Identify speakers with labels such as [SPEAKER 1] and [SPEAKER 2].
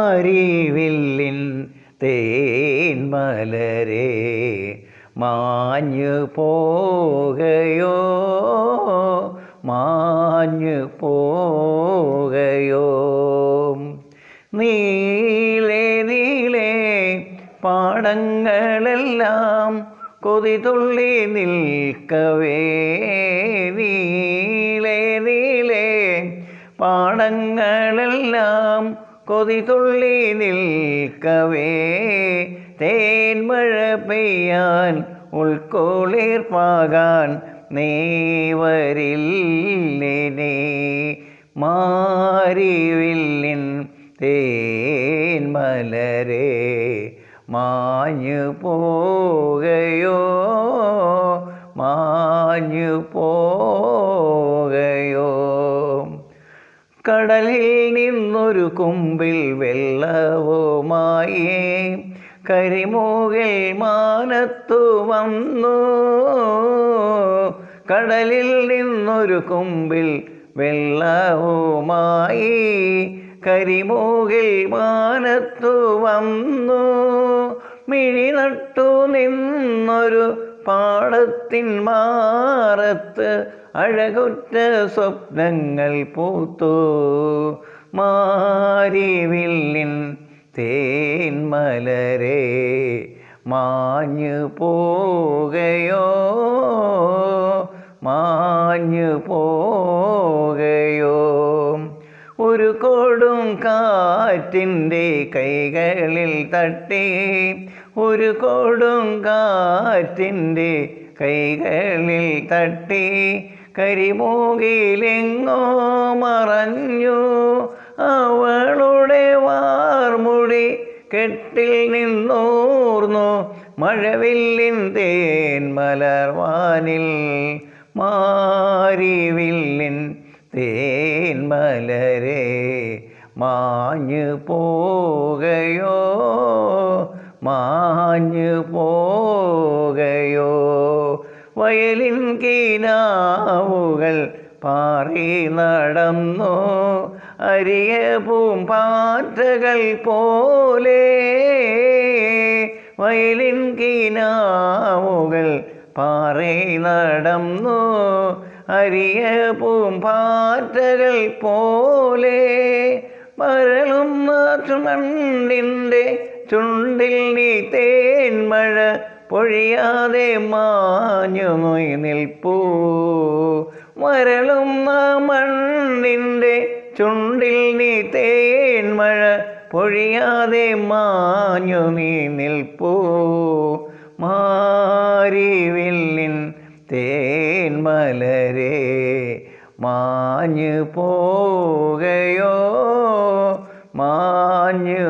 [SPEAKER 1] മാരിവില്ലിൻ തേന്മലരേ മാഞ്ഞു പോകയോ മാഞ്ഞു പോകയോ നീളെ നീളെ പാടങ്ങളെല്ലാം കൊതിതുള്ളി നിൽക്കവേ നീളെ നീളെ പാടങ്ങളെല്ലാം കൊതിതുള്ളി നിൽക്കവേ തേന്മഴ പെയ്യാൻ ഉൾക്കൊളിർ പാകാൻ നീ വരില്ലിനി മാരിവില്ലിൻ തേന്മലരേ മാഞ്ഞു പോകയോ മാഞ്ഞു പോകയോ കടലിൽ നിന്നൊരു കുമ്പിൽ വെള്ളവുമായി കരിമൂകിൽ മാനത്തു വന്നു കടലിൽ നിന്നൊരു കുമ്പിൽ വെള്ളവുമായി കരിമൂകിൽ മാനത്തു വന്നു മിഴി നട്ടു നിന്നൊരു പാടത്തിൻ മാറത്ത് അഴകുറ്റ സ്വപ്നങ്ങൾ പൂത്തു മാരിവില്ലിൻ തേന്മലരേ മാഞ്ഞു പോകയോ മാഞ്ഞു പോകയോ ഒരു കൊടും കാറ്റിൻ്റെ കൈകളിൽ തട്ടി ഒരു കൊടും കാറ്റിൻ്റെ കൈകളിൽ തട്ടി കരിമൂകിലെങ്ങോ മറഞ്ഞു അവളുടെ വാർമുടി കെട്ടിൽ നിന്നൂർന്നു മഴവില്ലിൻ തേന്മലർവാനിൽ മാരിവില്ലിൻ തേന്മലരേ മാഞ്ഞു പോകയോ മാഞ്ഞു പോകയോ വയലിൻ കിനാവുകൾ പാറി നടന്നു അരിയ പൂമ്പാറ്റകൾ പോലെ വയലിൻ കിനാവുകൾ പാറി നടന്നു അരിയ പൂമ്പാറ്റകൾ പോലെ മരളുന്ന ചുമണ്ടിൻ്റെ ചുണ്ടിൽ നീ തേന്മഴ പൊഴിയാതെ മാഞ്ഞു നിൽപ്പൂ മരളുന്ന മണ്ണിൻ്റെ ചുണ്ടിൽ നീ തേന്മഴ പൊഴിയാതെ മാഞ്ഞു നീ നിൽപ്പൂ മാരിവില്ലിൻ തേന്മലരേ മാഞ്ഞു പോകയോ മാഞ്ഞു